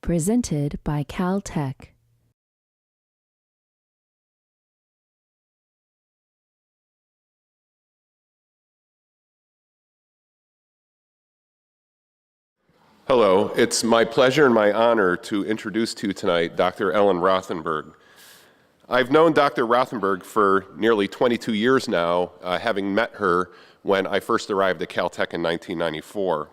presented by Caltech. Hello, it's my pleasure and my honor to introduce to you tonight Dr. Ellen Rothenberg. I've known Dr. Rothenberg for nearly 22 years now, having met her when I first arrived at Caltech in 1994.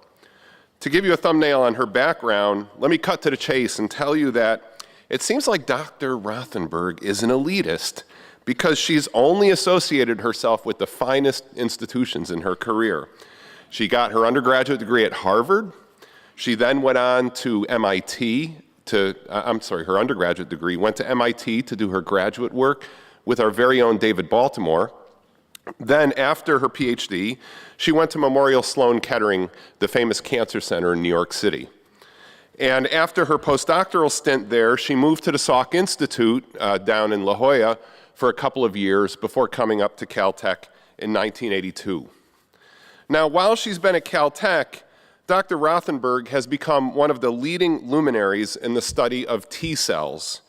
To give you a thumbnail on her background, let me cut to the chase and tell you that it seems like Dr. Rothenberg is an elitist because she's only associated herself with the finest institutions in her career. She got her undergraduate degree at Harvard. She then went on to MIT her undergraduate degree, went to MIT to do her graduate work with our very own David Baltimore. Then after her PhD, she went to Memorial Sloan Kettering, the famous cancer center in New York City. And after her postdoctoral stint there, she moved to the Salk Institute down in La Jolla for a couple of years before coming up to Caltech in 1982. Now, while she's been at Caltech, Dr. Rothenberg has become one of the leading luminaries in the study of T cells.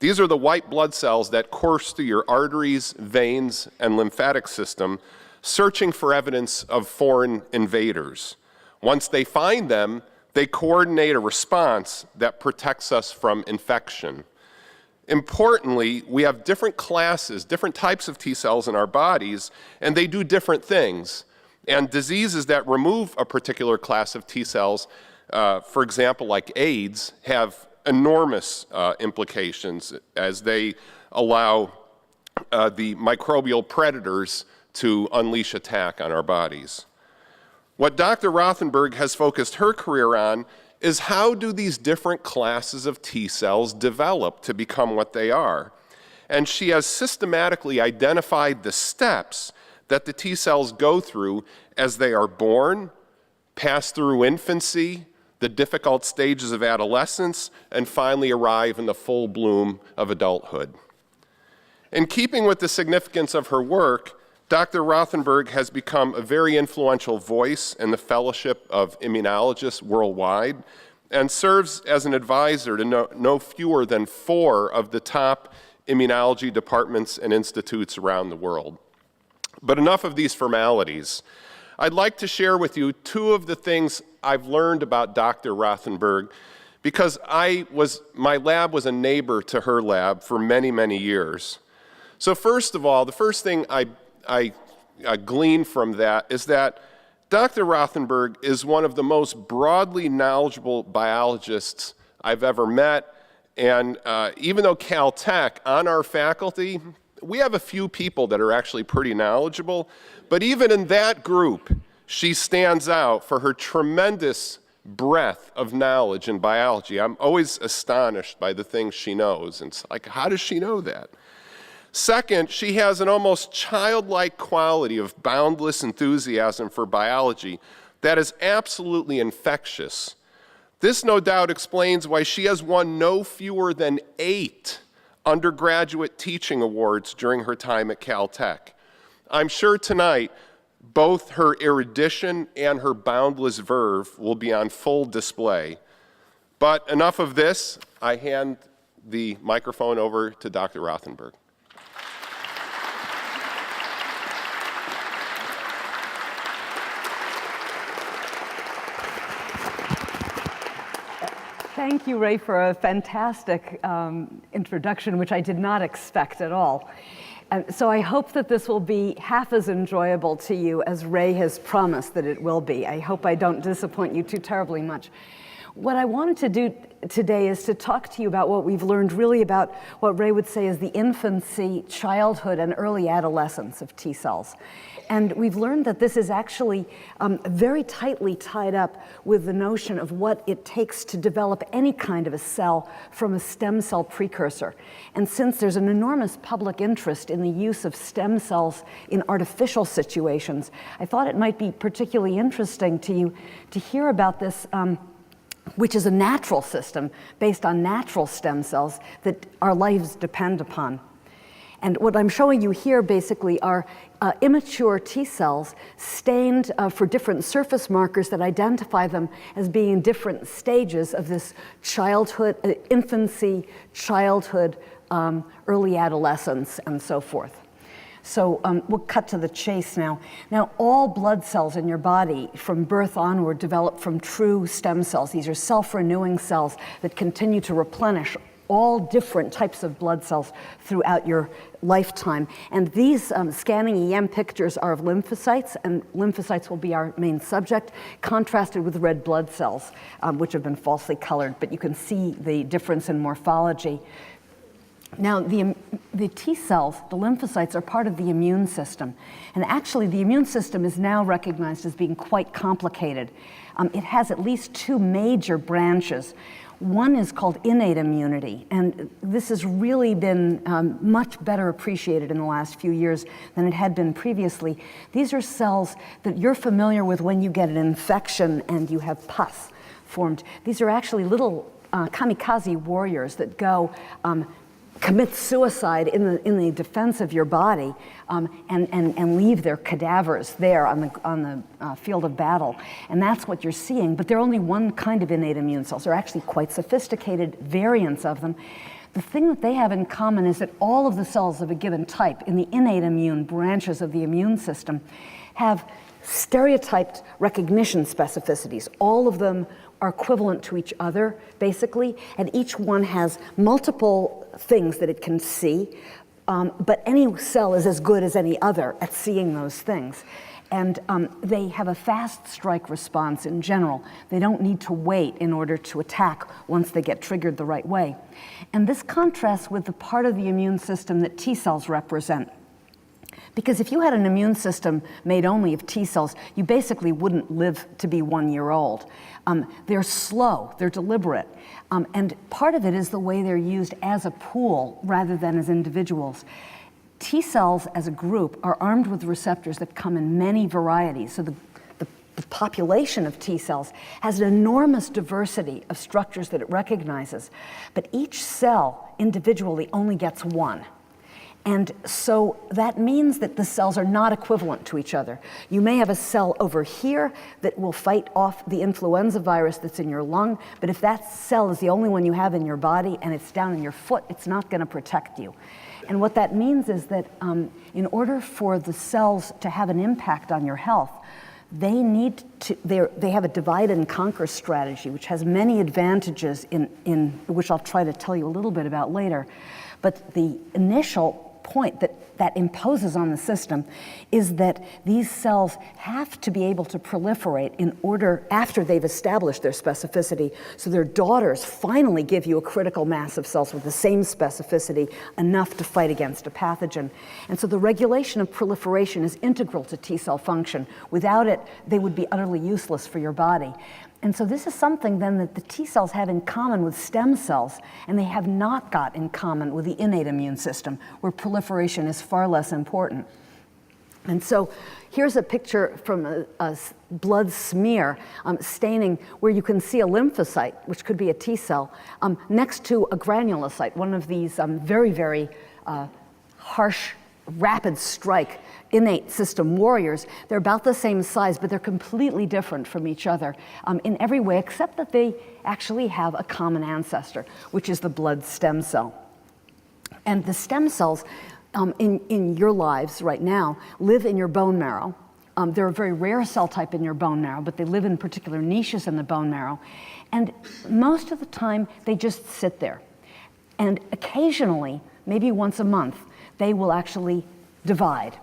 These are the white blood cells that course through your arteries, veins, and lymphatic system, searching for evidence of foreign invaders. Once they find them, they coordinate a response that protects us from infection. Importantly, we have different classes, different types of T cells in our bodies, and they do different things. And diseases that remove a particular class of T cells, for example, like AIDS, have enormous implications as they allow the microbial predators to unleash attack on our bodies. What Dr. Rothenberg has focused her career on is how do these different classes of T cells develop to become what they are? And she has systematically identified the steps that the T cells go through as they are born, pass through infancy, the difficult stages of adolescence, and finally arrive in the full bloom of adulthood. In keeping with the significance of her work, Dr. Rothenberg has become a very influential voice in the Fellowship of Immunologists worldwide and serves as an advisor to no fewer than 4 of the top immunology departments and institutes around the world. But enough of these formalities. I'd like to share with you 2 of the things I've learned about Dr. Rothenberg because my lab was a neighbor to her lab for many, many years. So first of all, the first thing I glean from that is that Dr. Rothenberg is one of the most broadly knowledgeable biologists I've ever met. And even though Caltech, on our faculty, we have a few people that are actually pretty knowledgeable, but even in that group, she stands out for her tremendous breadth of knowledge in biology. I'm always astonished by the things she knows, and it's like, how does she know that? Second, she has an almost childlike quality of boundless enthusiasm for biology that is absolutely infectious. This no doubt explains why she has won no fewer than 8 undergraduate teaching awards during her time at Caltech. I'm sure tonight both her erudition and her boundless verve will be on full display. But enough of this. I hand the microphone over to Dr. Rothenberg. Thank you, Ray, for a fantastic introduction, which I did not expect at all. So I hope that this will be half as enjoyable to you as Ray has promised that it will be. I hope I don't disappoint you too terribly much. What I wanted to do today is to talk to you about what we've learned really about what Ray would say is the infancy, childhood, and early adolescence of T cells. And we've learned that this is actually very tightly tied up with the notion of what it takes to develop any kind of a cell from a stem cell precursor. And since there's an enormous public interest in the use of stem cells in artificial situations, I thought it might be particularly interesting to you to hear about this, which is a natural system based on natural stem cells that our lives depend upon. And what I'm showing you here basically are immature T cells stained for different surface markers that identify them as being in different stages of this childhood, infancy, childhood, early adolescence, and so forth. So we'll cut to the chase now. Now, all blood cells in your body from birth onward develop from true stem cells. These are self-renewing cells that continue to replenish all different types of blood cells throughout your lifetime. And these scanning EM pictures are of lymphocytes, and lymphocytes will be our main subject, contrasted with red blood cells, which have been falsely colored, but you can see the difference in morphology. Now, the T cells, the lymphocytes, are part of the immune system. And actually, the immune system is now recognized as being quite complicated. It has at least two major branches. One is called innate immunity, and this has really been much better appreciated in the last few years than it had been previously. These are cells that you're familiar with when you get an infection and you have pus formed. These are actually little kamikaze warriors that go commit suicide in the defense of your body and leave their cadavers there on the field of battle. And that's what you're seeing. But they're only one kind of innate immune cells. They're actually quite sophisticated variants of them. The thing that they have in common is that all of the cells of a given type in the innate immune branches of the immune system have stereotyped recognition specificities. All of them are equivalent to each other, basically, and each one has multiple things that it can see, but any cell is as good as any other at seeing those things. And they have a fast strike response in general. They don't need to wait in order to attack once they get triggered the right way. And this contrasts with the part of the immune system that T cells represent. Because if you had an immune system made only of T cells, you basically wouldn't live to be 1 year old. They're slow, they're deliberate, and part of it is the way they're used as a pool rather than as individuals. T cells as a group are armed with receptors that come in many varieties. So the population of T cells has an enormous diversity of structures that it recognizes, but each cell individually only gets one. And so that means that the cells are not equivalent to each other. You may have a cell over here that will fight off the influenza virus that's in your lung, but if that cell is the only one you have in your body and it's down in your foot, it's not going to protect you. And what that means is that in order for the cells to have an impact on your health, they have a divide and conquer strategy, which has many advantages in which I'll try to tell you a little bit about later. But the initial point that imposes on the system is that these cells have to be able to proliferate in order after they've established their specificity, so their daughters finally give you a critical mass of cells with the same specificity enough to fight against a pathogen. And so the regulation of proliferation is integral to T cell function. Without it, they would be utterly useless for your body. And so this is something then that the T cells have in common with stem cells, and they have not got in common with the innate immune system, where proliferation is far less important. And so here's a picture from a blood smear staining where you can see a lymphocyte, which could be a T cell, next to a granulocyte, one of these very, very harsh, rapid strike innate system warriors. They're about the same size, but they're completely different from each other in every way, except that they actually have a common ancestor, which is the blood stem cell. And the stem cells in your lives right now live in your bone marrow. They're a very rare cell type in your bone marrow, but they live in particular niches in the bone marrow. And most of the time, they just sit there. And occasionally, maybe once a month, they will actually divide.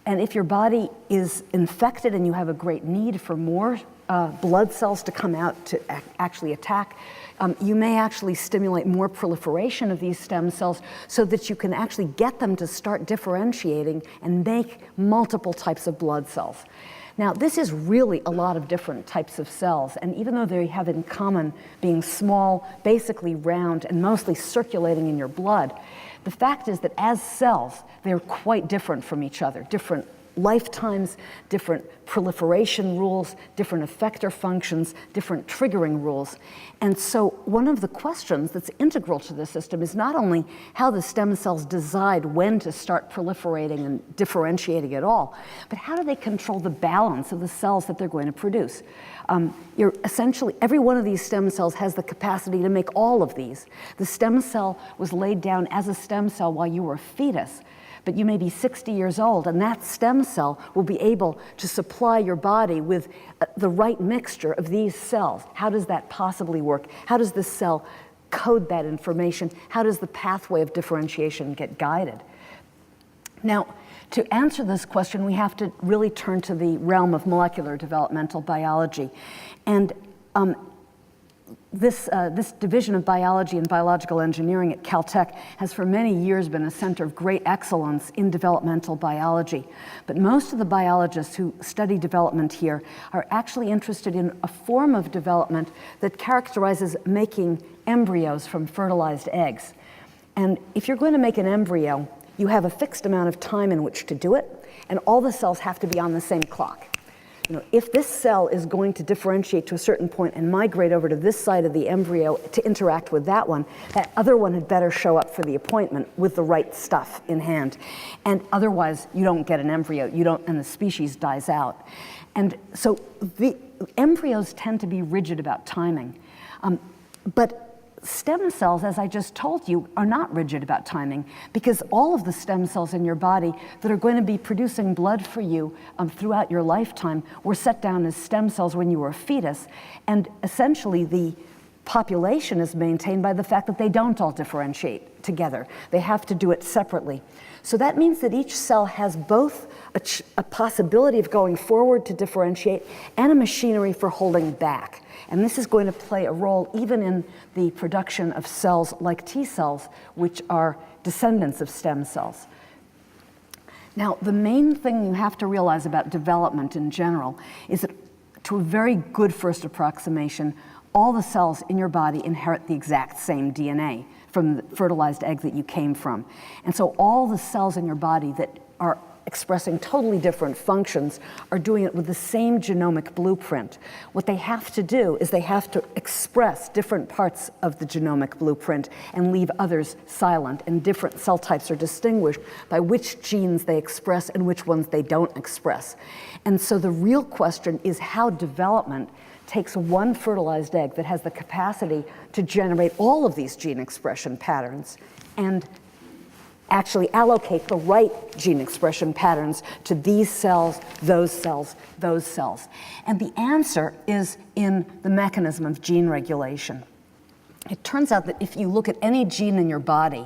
And if your body is infected and you have a great need for more blood cells to come out to actually attack, you may actually stimulate more proliferation of these stem cells so that you can actually get them to start differentiating and make multiple types of blood cells. Now, this is really a lot of different types of cells, and even though they have in common being small, basically round, and mostly circulating in your blood, the fact is that as cells, they're quite different from each other, different lifetimes, different proliferation rules, different effector functions, different triggering rules. And so one of the questions that's integral to the system is not only how the stem cells decide when to start proliferating and differentiating at all, but how do they control the balance of the cells that they're going to produce? Essentially, every one of these stem cells has the capacity to make all of these. The stem cell was laid down as a stem cell while you were a fetus, but you may be 60 years old, and that stem cell will be able to supply your body with the right mixture of these cells. How does that possibly work? How does the cell code that information? How does the pathway of differentiation get guided? Now, to answer this question, we have to really turn to the realm of molecular developmental biology. And this division of biology and biological engineering at Caltech has for many years been a center of great excellence in developmental biology. But most of the biologists who study development here are actually interested in a form of development that characterizes making embryos from fertilized eggs. And if you're going to make an embryo, you have a fixed amount of time in which to do it, and all the cells have to be on the same clock. If this cell is going to differentiate to a certain point and migrate over to this side of the embryo to interact with that other one had better show up for the appointment with the right stuff in hand. And otherwise, you don't get an embryo, and the species dies out. And so the embryos tend to be rigid about timing. But stem cells, as I just told you, are not rigid about timing, because all of the stem cells in your body that are going to be producing blood for you throughout your lifetime were set down as stem cells when you were a fetus. And essentially, the population is maintained by the fact that they don't all differentiate together. They have to do it separately. So that means that each cell has both a possibility of going forward to differentiate and a machinery for holding back. And this is going to play a role even in the production of cells like T cells, which are descendants of stem cells. Now, the main thing you have to realize about development in general is that, to a very good first approximation, all the cells in your body inherit the exact same DNA from the fertilized egg that you came from. And so all the cells in your body that are expressing totally different functions are doing it with the same genomic blueprint. What they have to do is they have to express different parts of the genomic blueprint and leave others silent, and different cell types are distinguished by which genes they express and which ones they don't express. And so the real question is how development takes one fertilized egg that has the capacity to generate all of these gene expression patterns and actually allocate the right gene expression patterns to these cells, those cells, those cells. And the answer is in the mechanism of gene regulation. It turns out that if you look at any gene in your body,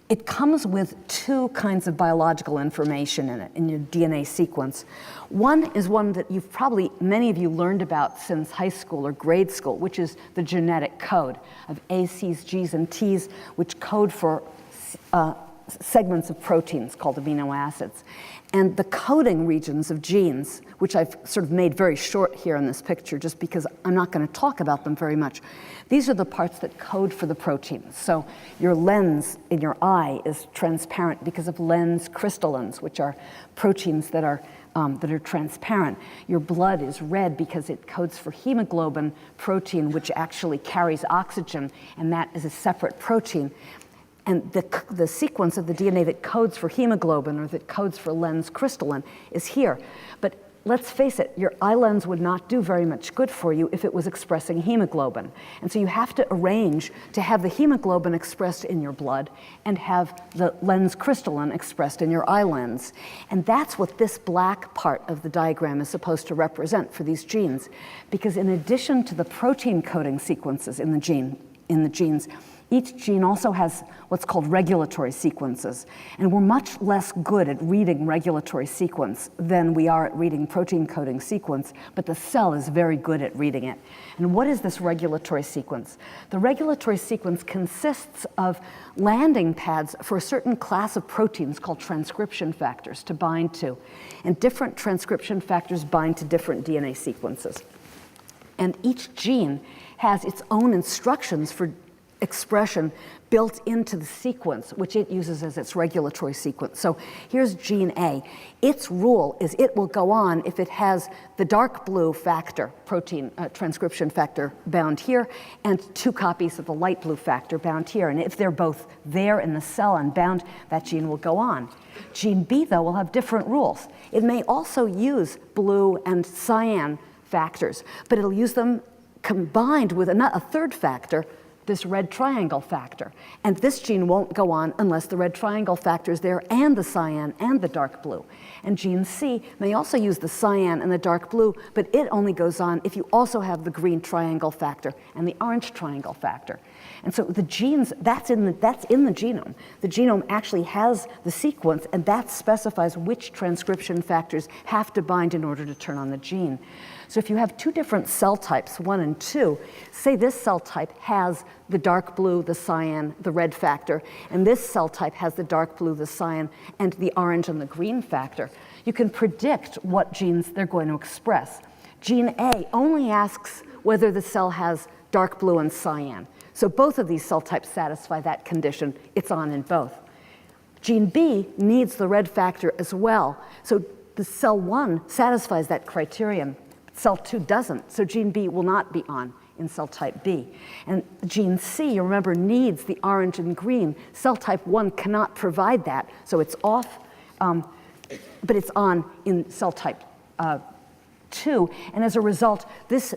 it comes with two kinds of biological information in it, in your DNA sequence. One is one that many of you learned about since high school or grade school, which is the genetic code of A, C's, G's, and T's, which code for segments of proteins called amino acids. And the coding regions of genes, which I've sort of made very short here in this picture just because I'm not going to talk about them very much, these are the parts that code for the proteins. So your lens in your eye is transparent because of lens crystallins, which are proteins that are transparent. Your blood is red because it codes for hemoglobin protein, which actually carries oxygen, and that is a separate protein. And the sequence of the DNA that codes for hemoglobin or that codes for lens crystallin is here. But let's face it, your eye lens would not do very much good for you if it was expressing hemoglobin. And so you have to arrange to have the hemoglobin expressed in your blood and have the lens crystallin expressed in your eye lens. And that's what this black part of the diagram is supposed to represent for these genes. Because in addition to the protein coding sequences in the genes, each gene also has what's called regulatory sequences. And we're much less good at reading regulatory sequence than we are at reading protein coding sequence, but the cell is very good at reading it. And what is this regulatory sequence? The regulatory sequence consists of landing pads for a certain class of proteins called transcription factors to bind to. And different transcription factors bind to different DNA sequences. And each gene has its own instructions for expression built into the sequence, which it uses as its regulatory sequence. So here's gene A. Its rule is it will go on if it has the dark blue factor, protein transcription factor bound here, and 2 copies of the light blue factor bound here. And if they're both there in the cell and bound, that gene will go on. Gene B, though, will have different rules. It may also use blue and cyan factors, but it'll use them combined with a third factor, this red triangle factor. And this gene won't go on unless the red triangle factor is there and the cyan and the dark blue. And gene C may also use the cyan and the dark blue, but it only goes on if you also have the green triangle factor and the orange triangle factor. And so the genes, that's in the genome. The genome actually has the sequence, and that specifies which transcription factors have to bind in order to turn on the gene. So if you have 2 different cell types, 1 and 2, say this cell type has the dark blue, the cyan, the red factor, and this cell type has the dark blue, the cyan, and the orange and the green factor, you can predict what genes they're going to express. Gene A only asks whether the cell has dark blue and cyan. So both of these cell types satisfy that condition. It's on in both. Gene B needs the red factor as well. So the cell 1 satisfies that criterion. Cell 2 doesn't, so gene B will not be on in cell type B. And gene C, you remember, needs the orange and green. Cell type 1 cannot provide that, so it's off, but it's on in cell type 2. And as a result, this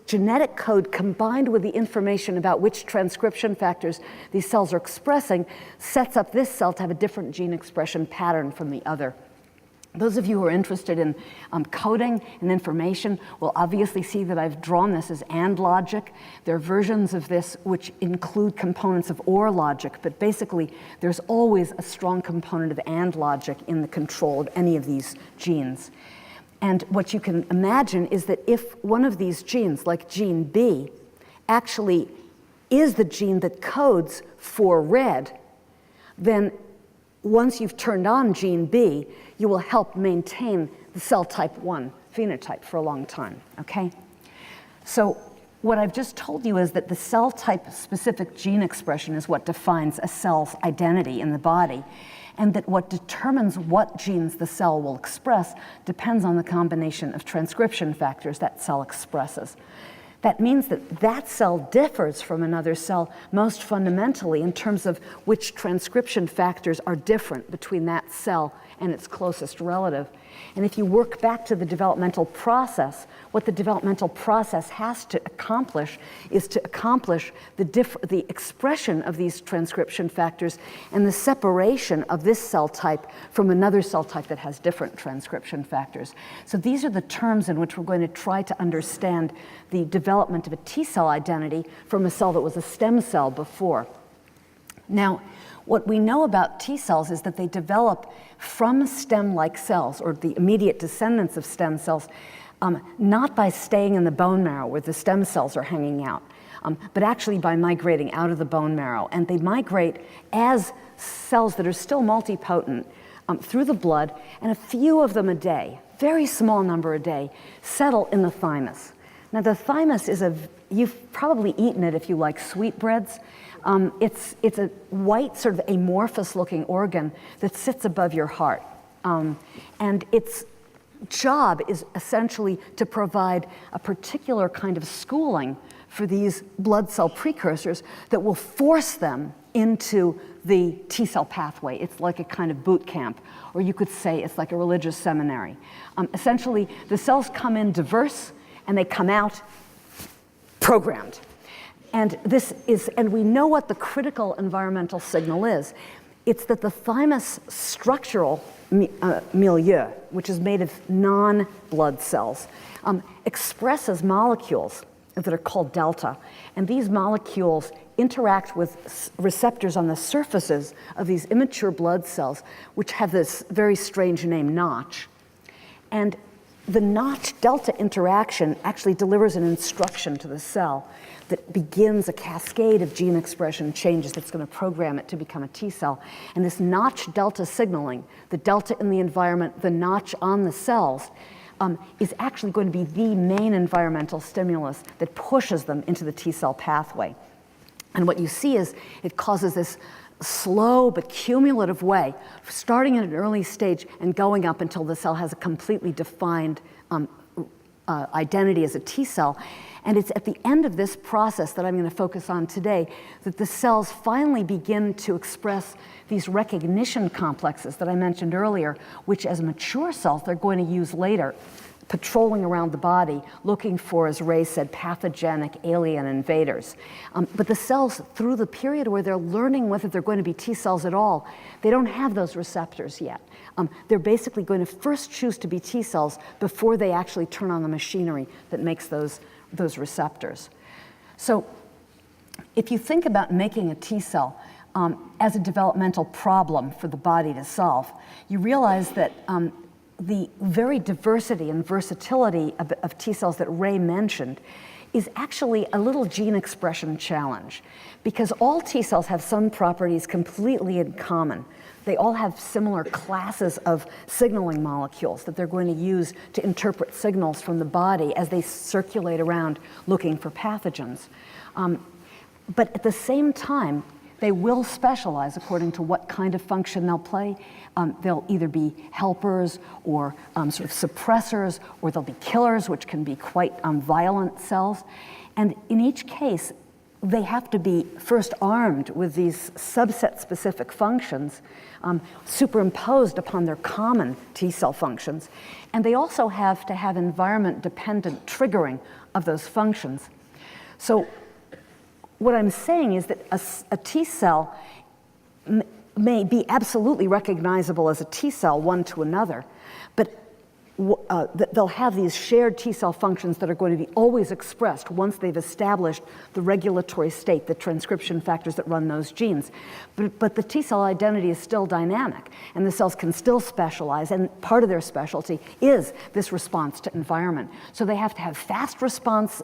genetic code combined with the information about which transcription factors these cells are expressing sets up this cell to have a different gene expression pattern from the other. Those of you who are interested in coding and information will obviously see that I've drawn this as AND logic. There are versions of this which include components of OR logic, but basically there's always a strong component of AND logic in the control of any of these genes. And what you can imagine is that if one of these genes, like gene B, actually is the gene that codes for red, then once you've turned on gene B, you will help maintain the cell type 1 phenotype for a long time, okay? So what I've just told you is that the cell type specific gene expression is what defines a cell's identity in the body, and that what determines what genes the cell will express depends on the combination of transcription factors that cell expresses. That means that that cell differs from another cell most fundamentally in terms of which transcription factors are different between that cell and its closest relative. And if you work back to the developmental process, what the developmental process has to accomplish is to accomplish the expression of these transcription factors and the separation of this cell type from another cell type that has different transcription factors. So these are the terms in which we're going to try to understand the development of a T cell identity from a cell that was a stem cell before. Now, what we know about T cells is that they develop from stem-like cells, or the immediate descendants of stem cells, not by staying in the bone marrow where the stem cells are hanging out, but actually by migrating out of the bone marrow. And they migrate as cells that are still multipotent through the blood, and a few of them a day, very small number a day, settle in the thymus. Now the thymus is you've probably eaten it if you like sweetbreads. It's a white, sort of amorphous looking organ that sits above your heart. And its job is essentially to provide a particular kind of schooling for these blood cell precursors that will force them into the T cell pathway. It's like a kind of boot camp, or you could say it's like a religious seminary. Essentially, the cells come in diverse and they come out programmed. And we know what the critical environmental signal is. It's that the thymus structural milieu, which is made of non-blood cells, expresses molecules that are called delta. And these molecules interact with receptors on the surfaces of these immature blood cells, which have this very strange name, Notch. And the Notch-delta interaction actually delivers an instruction to the cell that begins a cascade of gene expression changes that's going to program it to become a T cell. And this Notch-delta signaling, the delta in the environment, the Notch on the cells, is actually going to be the main environmental stimulus that pushes them into the T cell pathway. And what you see is it causes this slow but cumulative way, starting at an early stage and going up until the cell has a completely defined identity as a T cell. And it's at the end of this process that I'm going to focus on today that the cells finally begin to express these recognition complexes that I mentioned earlier, which as mature cells they're going to use later, patrolling around the body, looking for, as Ray said, pathogenic alien invaders. But the cells, through the period where they're learning whether they're going to be T cells at all, they don't have those receptors yet. They're basically going to first choose to be T cells before they actually turn on the machinery that makes those receptors. So if you think about making a T cell as a developmental problem for the body to solve, you realize that the very diversity and versatility of T cells that Ray mentioned is actually a little gene expression challenge, because all T cells have some properties completely in common. They all have similar classes of signaling molecules that they're going to use to interpret signals from the body as they circulate around looking for pathogens. But at the same time, they will specialize according to what kind of function they'll play. They'll either be helpers or sort of suppressors, or they'll be killers, which can be quite violent cells. And in each case, they have to be first armed with these subset-specific functions superimposed upon their common T cell functions. And they also have to have environment-dependent triggering of those functions. So what I'm saying is that a T cell may be absolutely recognizable as a T cell one to another, but they'll have these shared T cell functions that are going to be always expressed once they've established the regulatory state, the transcription factors that run those genes. But the T cell identity is still dynamic, and the cells can still specialize, and part of their specialty is this response to environment. So they have to have fast response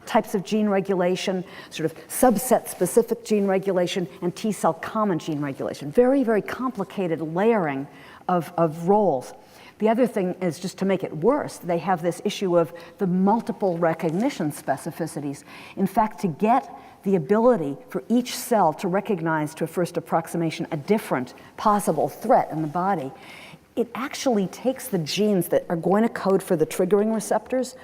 types of gene regulation, sort of subset-specific gene regulation, and T cell common gene regulation. Very, very complicated layering of roles. The other thing is, just to make it worse, they have this issue of the multiple recognition specificities. In fact, to get the ability for each cell to recognize, to a first approximation, a different possible threat in the body, it actually takes the genes that are going to code for the triggering receptors,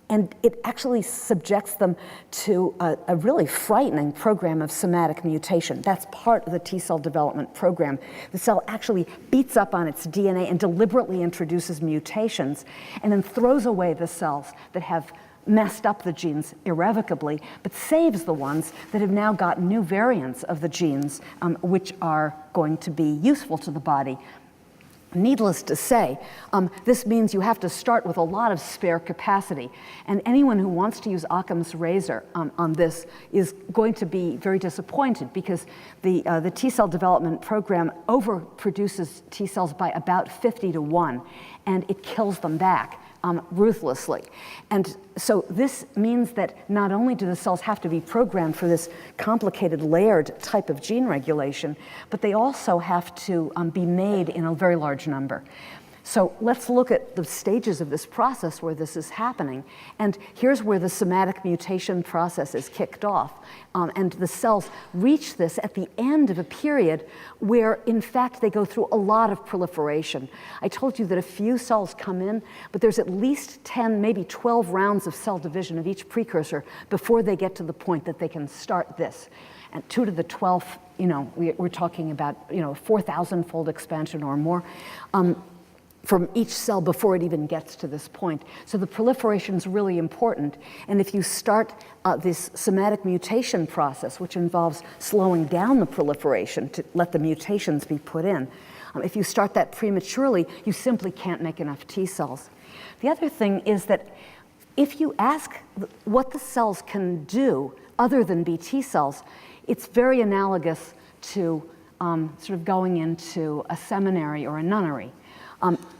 and it actually subjects them to a really frightening program of somatic mutation. That's part of the T cell development program. The cell actually beats up on its DNA and deliberately introduces mutations, and then throws away the cells that have messed up the genes irrevocably, but saves the ones that have now got new variants of the genes which are going to be useful to the body. Needless to say, this means you have to start with a lot of spare capacity. And anyone who wants to use Occam's razor on this is going to be very disappointed, because the T cell development program overproduces T cells by about 50 to 1, and it kills them back ruthlessly. And so this means that not only do the cells have to be programmed for this complicated layered type of gene regulation, but they also have to be made in a very large number. So let's look at the stages of this process where this is happening. And here's where the somatic mutation process is kicked off. And the cells reach this at the end of a period where, in fact, they go through a lot of proliferation. I told you that a few cells come in, but there's at least 10, maybe 12 rounds of cell division of each precursor before they get to the point that they can start this. And 2 to the 12th, we're talking about, 4,000-fold expansion or more. From each cell before it even gets to this point. So the proliferation is really important. And if you start this somatic mutation process, which involves slowing down the proliferation to let the mutations be put in, if you start that prematurely, you simply can't make enough T cells. The other thing is that if you ask what the cells can do other than be T cells, it's very analogous to sort of going into a seminary or a nunnery.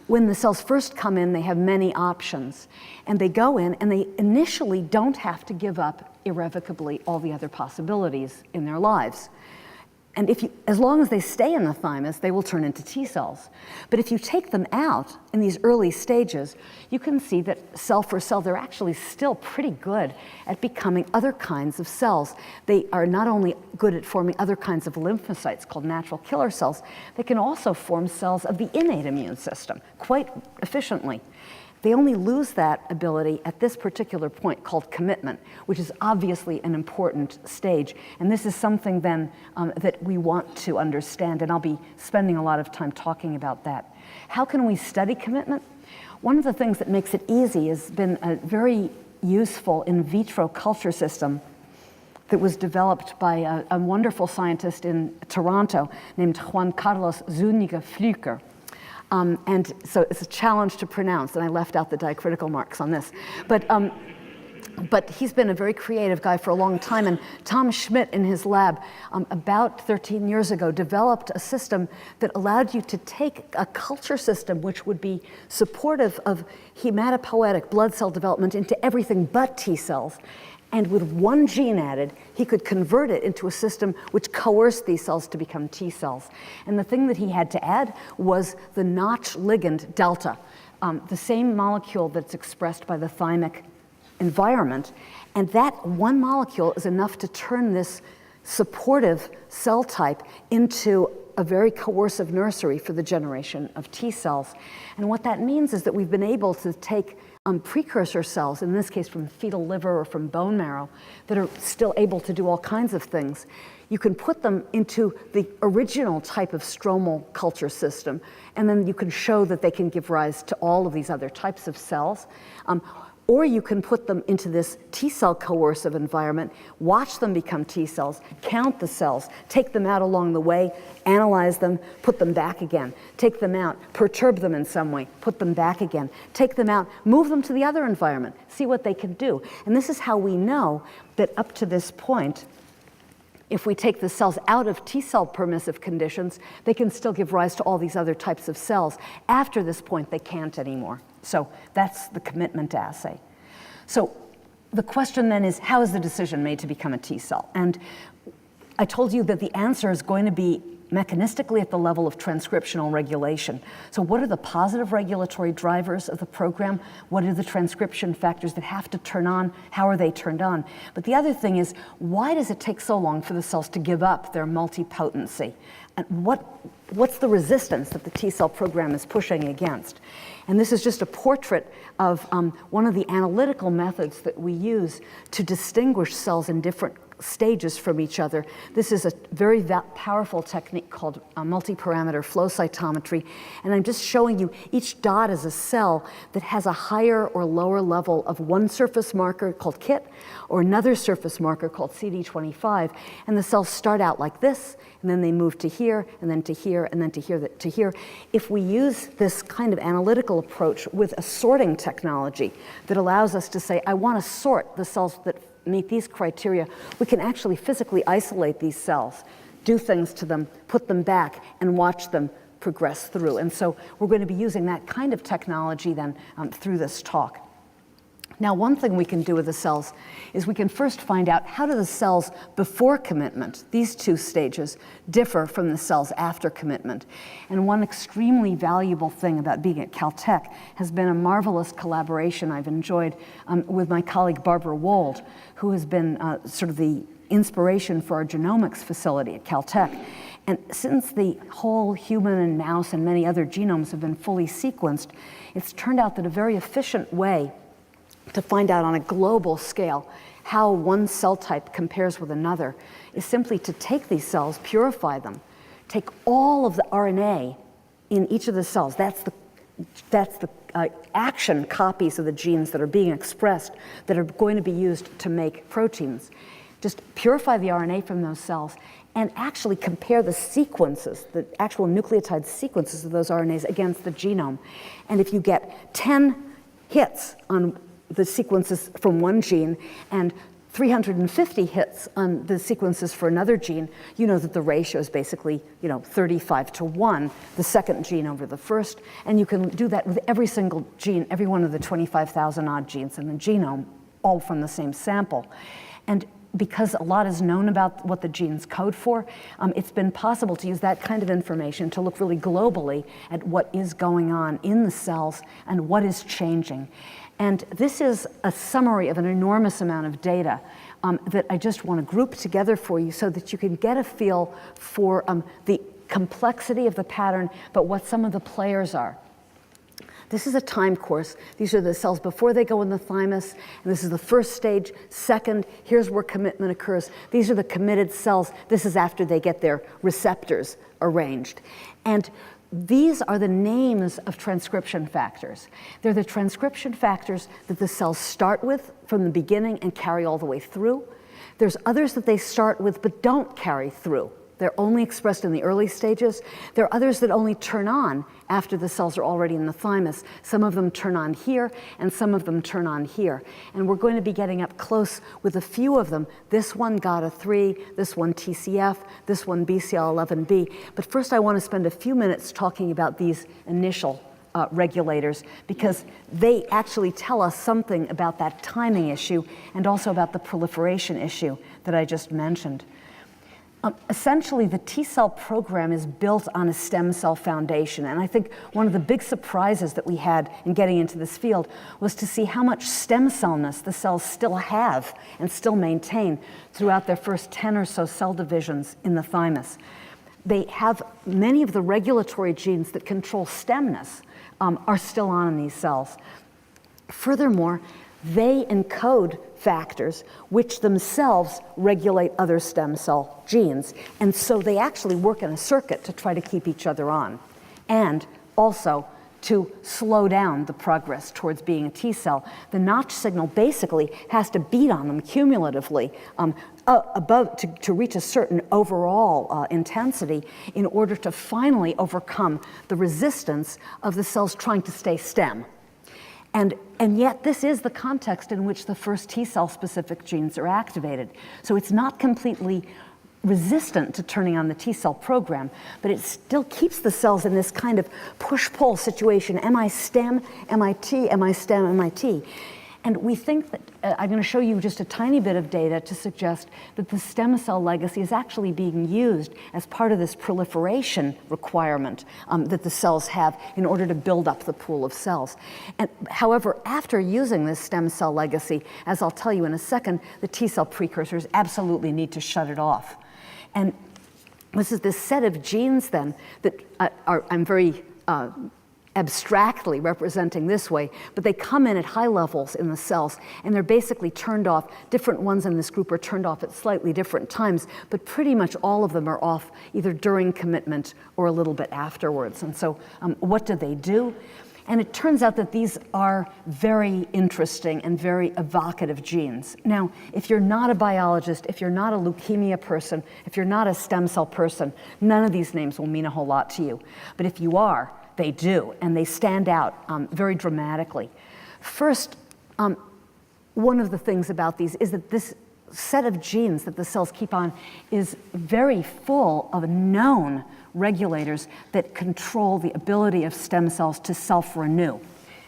When the cells first come in, they have many options. And they go in, and they initially don't have to give up irrevocably all the other possibilities in their lives. And as long as they stay in the thymus, they will turn into T cells. But if you take them out in these early stages, you can see that cell for cell, they're actually still pretty good at becoming other kinds of cells. They are not only good at forming other kinds of lymphocytes called natural killer cells, they can also form cells of the innate immune system quite efficiently. They only lose that ability at this particular point called commitment, which is obviously an important stage. And this is something then that we want to understand, and I'll be spending a lot of time talking about that. How can we study commitment? One of the things that makes it easy has been a very useful in vitro culture system that was developed by a wonderful scientist in Toronto named Juan Carlos Zúñiga-Flücker. And so it's a challenge to pronounce, and I left out the diacritical marks on this. But he's been a very creative guy for a long time, and Tom Schmidt in his lab about 13 years ago developed a system that allowed you to take a culture system which would be supportive of hematopoietic blood cell development into everything but T cells. And with one gene added, he could convert it into a system which coerced these cells to become T cells. And the thing that he had to add was the Notch ligand delta, the same molecule that's expressed by the thymic environment. And that one molecule is enough to turn this supportive cell type into a very coercive nursery for the generation of T cells. And what that means is that we've been able to take precursor cells, in this case from fetal liver or from bone marrow, that are still able to do all kinds of things. You can put them into the original type of stromal culture system, and then you can show that they can give rise to all of these other types of cells. Or you can put them into this T cell coercive environment, watch them become T cells, count the cells, take them out along the way, analyze them, put them back again, take them out, perturb them in some way, put them back again, take them out, move them to the other environment, see what they can do. And this is how we know that up to this point, if we take the cells out of T cell permissive conditions, they can still give rise to all these other types of cells. After this point, they can't anymore. So that's the commitment assay. So the question then is, how is the decision made to become a T cell? And I told you that the answer is going to be mechanistically at the level of transcriptional regulation. So what are the positive regulatory drivers of the program? What are the transcription factors that have to turn on? How are they turned on? But the other thing is, why does it take so long for the cells to give up their multipotency? And what's the resistance that the T cell program is pushing against? And this is just a portrait of one of the analytical methods that we use to distinguish cells in different stages from each other. This is a very powerful technique called multi-parameter flow cytometry. And I'm just showing you each dot is a cell that has a higher or lower level of one surface marker called KIT or another surface marker called CD25. And the cells start out like this, and then they move to here, and then to here, and then to here, to here. If we use this kind of analytical approach with a sorting technology that allows us to say, I want to sort the cells that meet these criteria, we can actually physically isolate these cells, do things to them, put them back, and watch them progress through. And so we're going to be using that kind of technology then through this talk. Now, one thing we can do with the cells is we can first find out how do the cells before commitment, these two stages, differ from the cells after commitment. And one extremely valuable thing about being at Caltech has been a marvelous collaboration I've enjoyed with my colleague Barbara Wold, who has been sort of the inspiration for our genomics facility at Caltech. And since the whole human and mouse and many other genomes have been fully sequenced, it's turned out that a very efficient way to find out on a global scale how one cell type compares with another is simply to take these cells, purify them, take all of the RNA in each of the cells. That's the action copies of the genes that are being expressed that are going to be used to make proteins. Just purify the RNA from those cells and actually compare the sequences, the actual nucleotide sequences of those RNAs against the genome. And if you get 10 hits on the sequences from one gene and 350 hits on the sequences for another gene, you know that the ratio is basically 35-1, the second gene over the first. And you can do that with every single gene, every one of the 25,000 odd genes in the genome, all from the same sample. And because a lot is known about what the genes code for, it's been possible to use that kind of information to look really globally at what is going on in the cells and what is changing. And this is a summary of an enormous amount of data that I just want to group together for you so that you can get a feel for the complexity of the pattern, but what some of the players are. This is a time course. These are the cells before they go in the thymus, and this is the first stage. Second, here's where commitment occurs. These are the committed cells. This is after they get their receptors arranged. And these are the names of transcription factors. They're the transcription factors that the cells start with from the beginning and carry all the way through. There's others that they start with but don't carry through. They're only expressed in the early stages. There are others that only turn on after the cells are already in the thymus. Some of them turn on here, and some of them turn on here. And we're going to be getting up close with a few of them. This one GATA3, this one TCF, this one BCL11B. But first I want to spend a few minutes talking about these initial regulators, because they actually tell us something about that timing issue and also about the proliferation issue that I just mentioned. Essentially, the T-cell program is built on a stem cell foundation, and I think one of the big surprises that we had in getting into this field was to see how much stem cellness the cells still have and still maintain throughout their first 10 or so cell divisions in the thymus. They have many of the regulatory genes that control stemness are still on in these cells. Furthermore, they encode factors which themselves regulate other stem cell genes. And so they actually work in a circuit to try to keep each other on, and also to slow down the progress towards being a T cell. The notch signal basically has to beat on them cumulatively above to reach a certain overall intensity in order to finally overcome the resistance of the cells trying to stay stem. And yet this is the context in which the first T-cell specific genes are activated. So it's not completely resistant to turning on the T-cell program, but it still keeps the cells in this kind of push-pull situation. Am I stem? Am I T? Am I stem? Am I T? And we think that, I'm going to show you just a tiny bit of data to suggest that the stem cell legacy is actually being used as part of this proliferation requirement that the cells have in order to build up the pool of cells. And however, after using this stem cell legacy, as I'll tell you in a second, the T cell precursors absolutely need to shut it off. And this is this set of genes then that I'm very abstractly representing this way, but they come in at high levels in the cells, and they're basically turned off. Different ones in this group are turned off at slightly different times, but pretty much all of them are off either during commitment or a little bit afterwards. And so what do they do? And it turns out that these are very interesting and very evocative genes. Now, if you're not a biologist, if you're not a leukemia person, if you're not a stem cell person, none of these names will mean a whole lot to you. But if you are, they do, and they stand out very dramatically. First, one of the things about these is that this set of genes that the cells keep on is very full of known regulators that control the ability of stem cells to self-renew,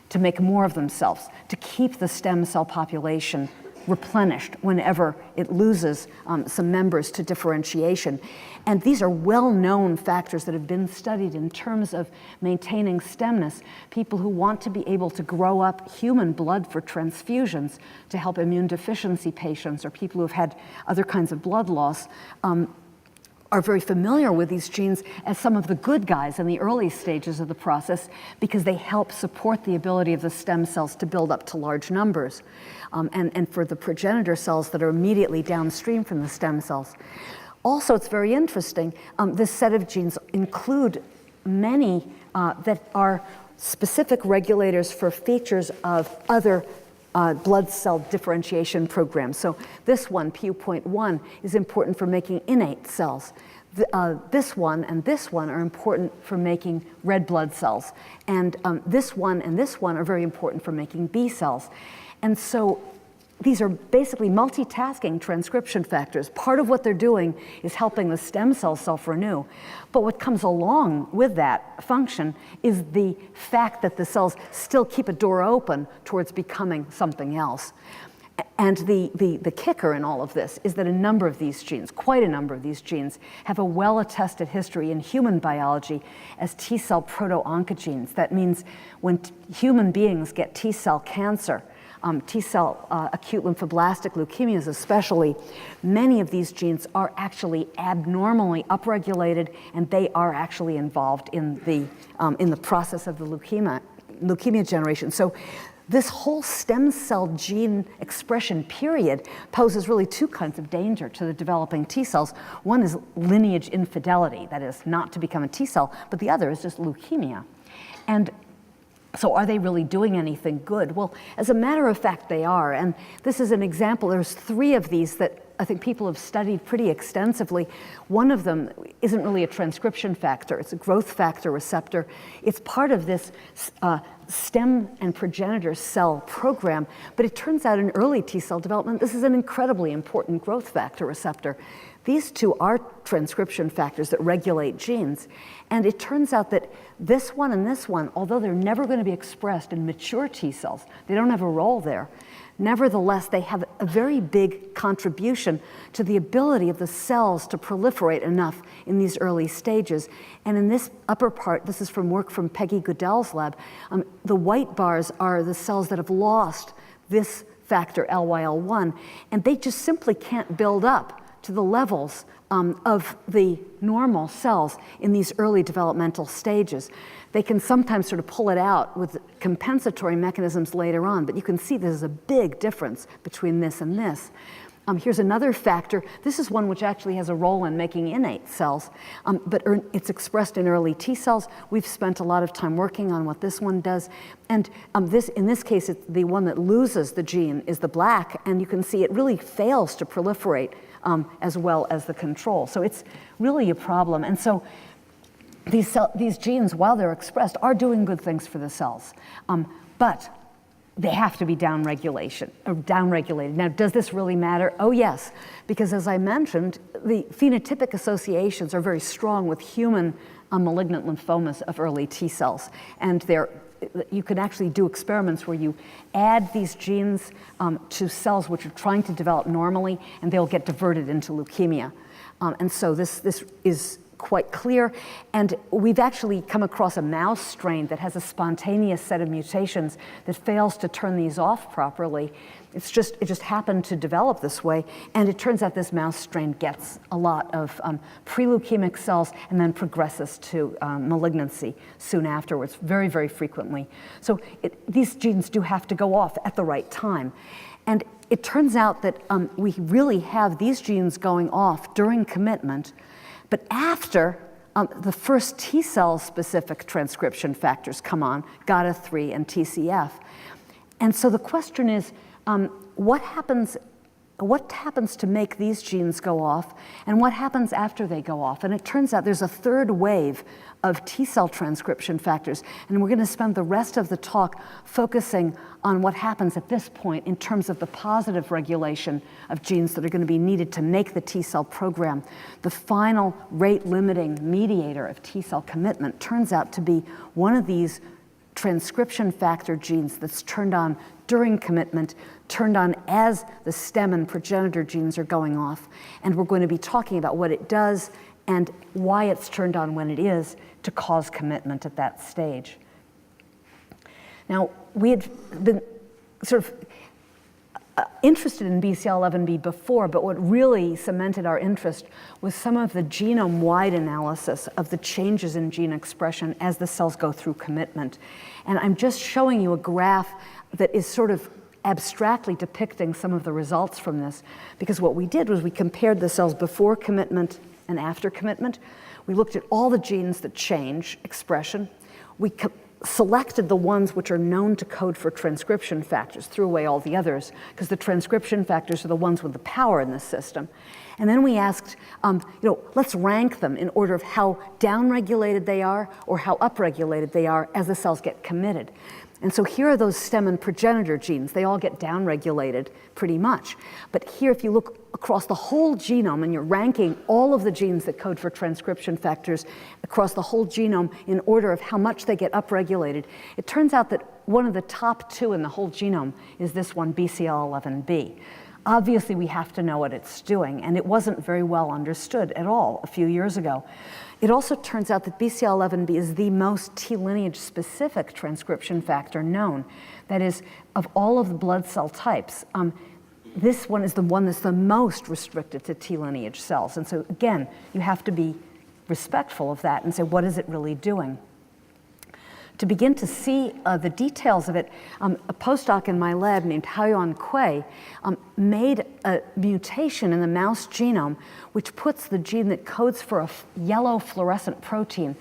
to make more of themselves, to keep the stem cell population replenished whenever it loses some members to differentiation. And these are well-known factors that have been studied in terms of maintaining stemness. People who want to be able to grow up human blood for transfusions to help immune deficiency patients or people who have had other kinds of blood loss are very familiar with these genes as some of the good guys in the early stages of the process because they help support the ability of the stem cells to build up to large numbers. And for the progenitor cells that are immediately downstream from the stem cells. Also, it's very interesting, this set of genes include many that are specific regulators for features of other blood cell differentiation programs. So this one, PU.1, is important for making innate cells. This one and this one are important for making red blood cells. And this one and this one are very important for making B cells. And so these are basically multitasking transcription factors. Part of what they're doing is helping the stem cells self-renew. But what comes along with that function is the fact that the cells still keep a door open towards becoming something else. And the kicker in all of this is that a number of these genes, quite a number of these genes, have a well-attested history in human biology as T-cell proto-oncogenes. That means when human beings get T-cell cancer, T-cell acute lymphoblastic leukemias especially, many of these genes are actually abnormally upregulated, and they are actually involved in the process of the leukemia generation. So this whole stem cell gene expression period poses really two kinds of danger to the developing T cells. One is lineage infidelity, that is, not to become a T cell, but the other is just leukemia. And so are they really doing anything good? Well, as a matter of fact, they are. And this is an example. There's 3 of these that I think people have studied pretty extensively. One of them isn't really a transcription factor. It's a growth factor receptor. It's part of this stem and progenitor cell program. But it turns out in early T cell development, this is an incredibly important growth factor receptor. These 2 are transcription factors that regulate genes. And it turns out that this one and this one, although they're never going to be expressed in mature T cells, they don't have a role there. Nevertheless, they have a very big contribution to the ability of the cells to proliferate enough in these early stages. And in this upper part, this is from work from Peggy Goodell's lab, the white bars are the cells that have lost this factor LYL1, and they just simply can't build up to the levels of the normal cells in these early developmental stages. They can sometimes sort of pull it out with compensatory mechanisms later on, but you can see there's a big difference between this and this. Here's another factor. This is one which actually has a role in making innate cells, but it's expressed in early T cells. We've spent a lot of time working on what this one does. And in this case, it's the one that loses the gene is the black, and you can see it really fails to proliferate as well as the control. So it's really a problem. And so these genes, while they're expressed, are doing good things for the cells. But they have to be downregulated. Now, does this really matter? Oh, yes, because as I mentioned, the phenotypic associations are very strong with human malignant lymphomas of early T cells. And you can actually do experiments where you add these genes to cells which are trying to develop normally, and they'll get diverted into leukemia. And so this is quite clear. And we've actually come across a mouse strain that has a spontaneous set of mutations that fails to turn these off properly. It just happened to develop this way. And it turns out this mouse strain gets a lot of pre-leukemic cells and then progresses to malignancy soon afterwards, very, very frequently. So these genes do have to go off at the right time. And it turns out that we really have these genes going off during commitment, but after the first T cell specific transcription factors come on, GATA3 and TCF. And so the question is, what happens to make these genes go off, and what happens after they go off? And it turns out there's a third wave of T cell transcription factors, and we're going to spend the rest of the talk focusing on what happens at this point in terms of the positive regulation of genes that are going to be needed to make the T cell program. The final rate-limiting mediator of T cell commitment turns out to be one of these transcription factor genes that's turned on during commitment, turned on as the stem and progenitor genes are going off. And we're going to be talking about what it does and why it's turned on when it is to cause commitment at that stage. Now, we had been sort of interested in BCL11B before, but what really cemented our interest was some of the genome-wide analysis of the changes in gene expression as the cells go through commitment. And I'm just showing you a graph that is sort of abstractly depicting some of the results from this, because what we did was we compared the cells before commitment and after commitment. We looked at all the genes that change expression. We selected the ones which are known to code for transcription factors, threw away all the others, because the transcription factors are the ones with the power in the system. And then we asked, let's rank them in order of how downregulated they are or how upregulated they are as the cells get committed. And so here are those stem and progenitor genes. They all get downregulated pretty much. But here, if you look across the whole genome and you're ranking all of the genes that code for transcription factors across the whole genome in order of how much they get upregulated, it turns out that one of the top two in the whole genome is this one, BCL11B. Obviously, we have to know what it's doing, and it wasn't very well understood at all a few years ago. It also turns out that BCL11B is the most T-lineage specific transcription factor known. That is, of all of the blood cell types, this one is the one that's the most restricted to T-lineage cells. And so again, you have to be respectful of that and say, what is it really doing? To begin to see the details of it, a postdoc in my lab named Haoyuan Cui made a mutation in the mouse genome which puts the gene that codes for a yellow fluorescent protein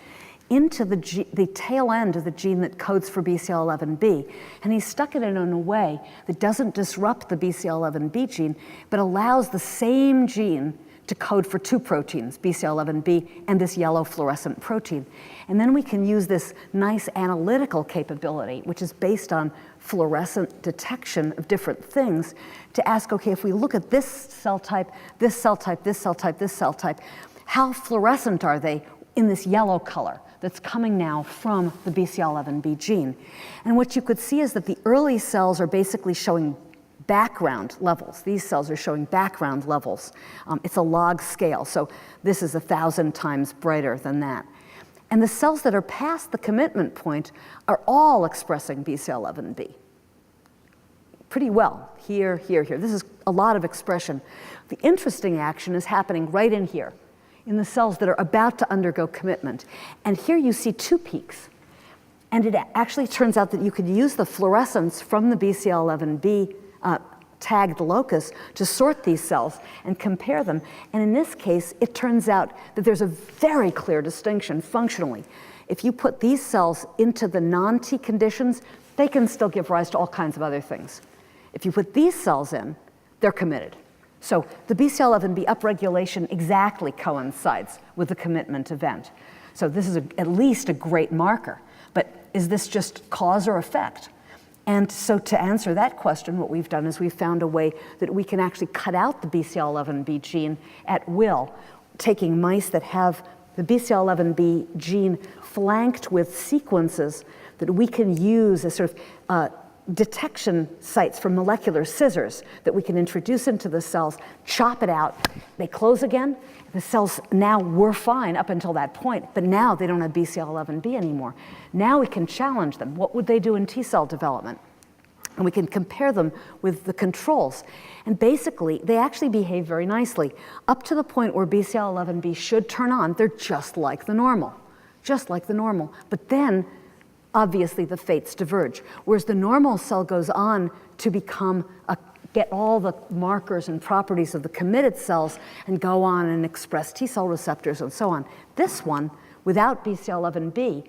into the tail end of the gene that codes for BCL11B. And he stuck it in a way that doesn't disrupt the BCL11B gene, but allows the same gene to code for two proteins, BCL11B and this yellow fluorescent protein. And then we can use this nice analytical capability, which is based on fluorescent detection of different things, to ask, okay, if we look at this cell type, this cell type, this cell type, this cell type, how fluorescent are they in this yellow color that's coming now from the BCL11B gene? And what you could see is that the early cells are basically showing background levels. These cells are showing background levels. It's a log scale, so this is 1,000 times brighter than that. And the cells that are past the commitment point are all expressing BCL11B pretty well, here, here, here. This is a lot of expression. The interesting action is happening right in here, in the cells that are about to undergo commitment. And here you see two peaks. And it actually turns out that you could use the fluorescence from the BCL11B tagged locus to sort these cells and compare them. And in this case, it turns out that there's a very clear distinction functionally. If you put these cells into the non-T conditions, they can still give rise to all kinds of other things. If you put these cells in, they're committed. So the BCL11B upregulation exactly coincides with the commitment event. So this is at least a great marker. But is this just cause or effect? And so to answer that question, what we've done is we've found a way that we can actually cut out the BCL11B gene at will, taking mice that have the BCL11B gene flanked with sequences that we can use as sort of detection sites for molecular scissors that we can introduce into the cells, chop it out, they close again. The cells now were fine up until that point, but now they don't have BCL11B anymore. Now we can challenge them. What would they do in T-cell development? And we can compare them with the controls. And basically, they actually behave very nicely. Up to the point where BCL11B should turn on, they're just like the normal, just like the normal. But then, obviously, the fates diverge. Whereas the normal cell goes on to become get all the markers and properties of the committed cells and go on and express T-cell receptors and so on. This one, without BCL11B,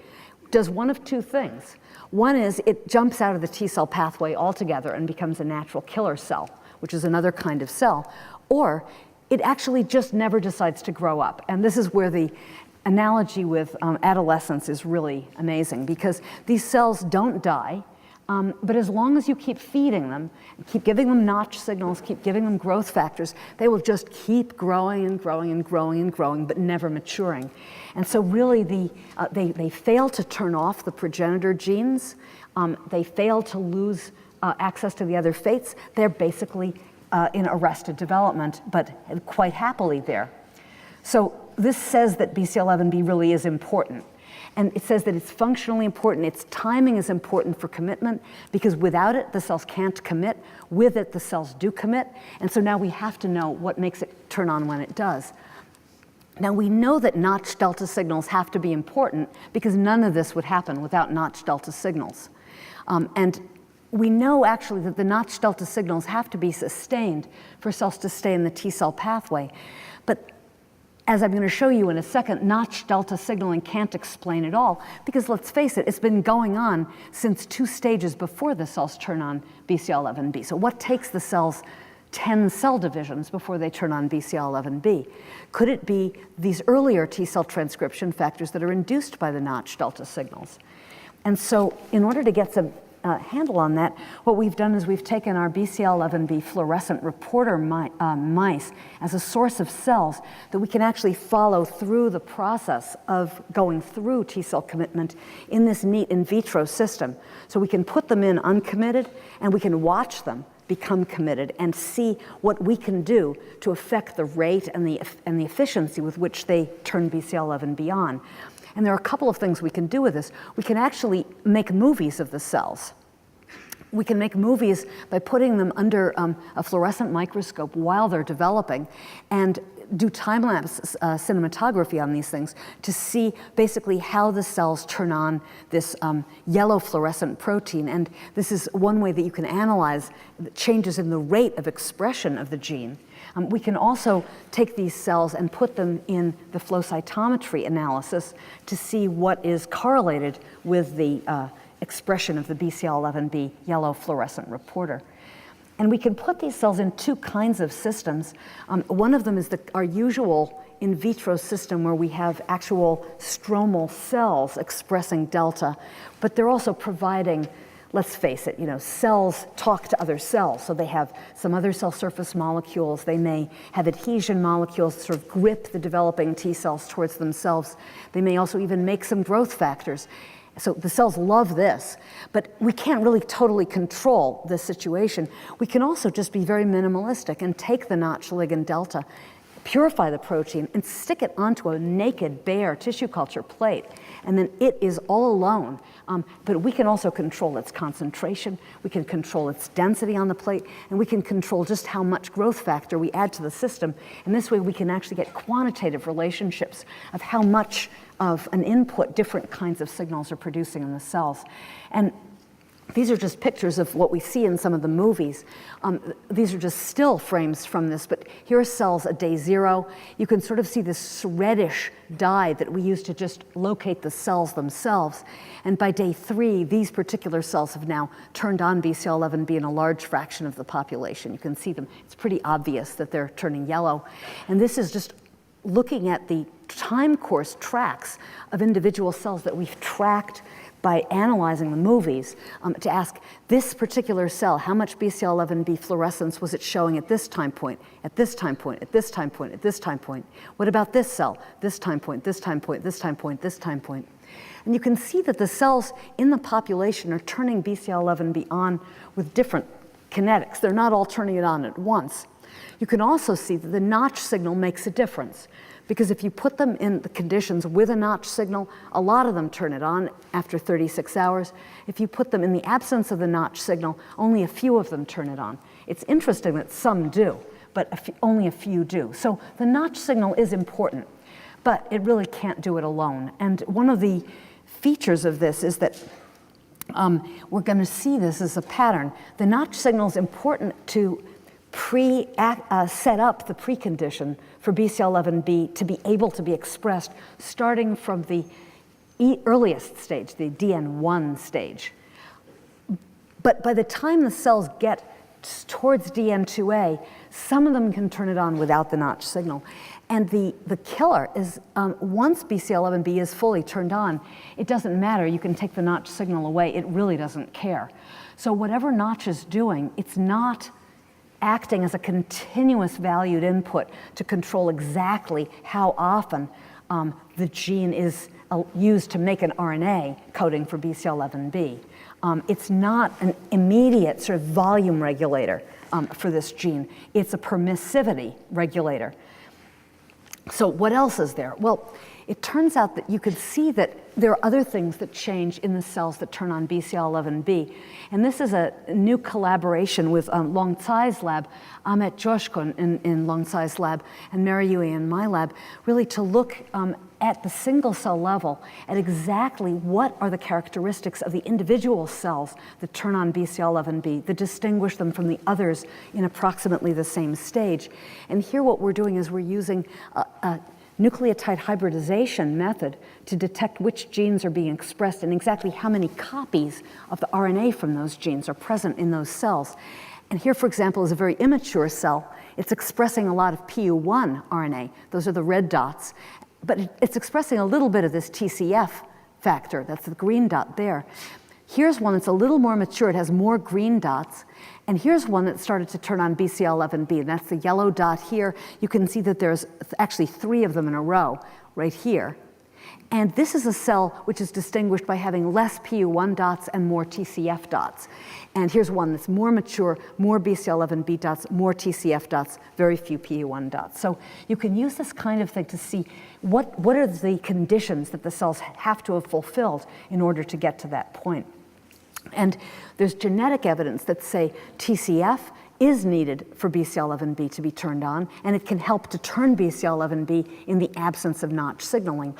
does one of two things. One is it jumps out of the T-cell pathway altogether and becomes a natural killer cell, which is another kind of cell, or it actually just never decides to grow up. And this is where the analogy with adolescence is really amazing, because these cells don't die, but as long as you keep feeding them, keep giving them notch signals, keep giving them growth factors, they will just keep growing and growing and growing and growing, but never maturing. And so really they fail to turn off the progenitor genes. They fail to lose access to the other fates. They're basically in arrested development, but quite happily there. So this says that BCL11B really is important. And it says that it's functionally important, its timing is important for commitment, because without it, the cells can't commit. With it, the cells do commit. And so now we have to know what makes it turn on when it does. Now we know that notch delta signals have to be important, because none of this would happen without notch delta signals. And we know actually that the notch delta signals have to be sustained for cells to stay in the T-cell pathway. But as I'm going to show you in a second, notch delta signaling can't explain it all, because let's face it, it's been going on since 2 stages before the cells turn on BCL11B. So what takes the cells 10 cell divisions before they turn on BCL11B? Could it be these earlier T-cell transcription factors that are induced by the notch delta signals? And so in order to get some handle on that, what we've done is we've taken our BCL11B fluorescent reporter mice as a source of cells that we can actually follow through the process of going through T-cell commitment in this neat in vitro system. So we can put them in uncommitted, and we can watch them become committed and see what we can do to affect the rate and the efficiency with which they turn BCL11B on. And there are a couple of things we can do with this. We can actually make movies of the cells. We can make movies by putting them under a fluorescent microscope while they're developing and do time-lapse cinematography on these things to see basically how the cells turn on this yellow fluorescent protein. And this is one way that you can analyze the changes in the rate of expression of the gene. We can also take these cells and put them in the flow cytometry analysis to see what is correlated with the expression of the BCL11B yellow fluorescent reporter. And we can put these cells in two kinds of systems. One of them is our usual in vitro system where we have actual stromal cells expressing delta, but they're also providing, let's face it, cells talk to other cells. So they have some other cell surface molecules. They may have adhesion molecules that sort of grip the developing T cells towards themselves. They may also even make some growth factors. So the cells love this, but we can't really totally control this situation. We can also just be very minimalistic and take the Notch ligand delta, purify the protein, and stick it onto a naked, bare tissue culture plate. And then it is all alone. But we can also control its concentration, we can control its density on the plate, and we can control just how much growth factor we add to the system. And this way we can actually get quantitative relationships of how much of an input different kinds of signals are producing in the cells. And these are just pictures of what we see in some of the movies. These are just still frames from this, but here are cells at day 0. You can sort of see this reddish dye that we use to just locate the cells themselves. And by day 3, these particular cells have now turned on BCL11B in a large fraction of the population. You can see them. It's pretty obvious that they're turning yellow. And this is just looking at the time course tracks of individual cells that we've tracked by analyzing the movies to ask this particular cell, how much BCL11B fluorescence was it showing at this time point, at this time point, at this time point, at this time point? What about this cell, this time point, this time point, this time point, this time point? And you can see that the cells in the population are turning BCL11B on with different kinetics. They're not all turning it on at once. You can also see that the Notch signal makes a difference. Because if you put them in the conditions with a Notch signal, a lot of them turn it on after 36 hours. If you put them in the absence of the Notch signal, only a few of them turn it on. It's interesting that some do, but only a few do. So the Notch signal is important, but it really can't do it alone. And one of the features of this is that we're going to see this as a pattern. The Notch signal is important to set up the precondition for BCL11B to be able to be expressed starting from the earliest stage, the DN1 stage. But by the time the cells get towards DN2A, some of them can turn it on without the Notch signal. And the killer is once BCL11B is fully turned on, it doesn't matter. You can take the Notch signal away. It really doesn't care. So whatever Notch is doing, it's not acting as a continuous valued input to control exactly how often the gene is used to make an RNA coding for BCL11B. It's not an immediate sort of volume regulator for this gene. It's a permissivity regulator. So what else is there? Well, it turns out that you could see that there are other things that change in the cells that turn on BCL11B. And this is a new collaboration with Long Tsai's lab, Amit Joshkun in Long Tsai's lab, and Mary Yui in my lab, really to look at the single cell level at exactly what are the characteristics of the individual cells that turn on BCL11B, that distinguish them from the others in approximately the same stage. And here what we're doing is we're using a nucleotide hybridization method to detect which genes are being expressed and exactly how many copies of the RNA from those genes are present in those cells. And here, for example, is a very immature cell. It's expressing a lot of PU1 RNA. Those are the red dots. But it's expressing a little bit of this TCF factor. That's the green dot there. Here's one that's a little more mature. It has more green dots. And here's one that started to turn on BCL11B, and that's the yellow dot here. You can see that there's actually 3 of them in a row right here. And this is a cell which is distinguished by having less PU1 dots and more TCF dots. And here's one that's more mature, more BCL11B dots, more TCF dots, very few PU1 dots. So you can use this kind of thing to see what are the conditions that the cells have to have fulfilled in order to get to that point. And there's genetic evidence that say TCF is needed for BCL11B to be turned on, and it can help to turn BCL11B in the absence of notch signaling.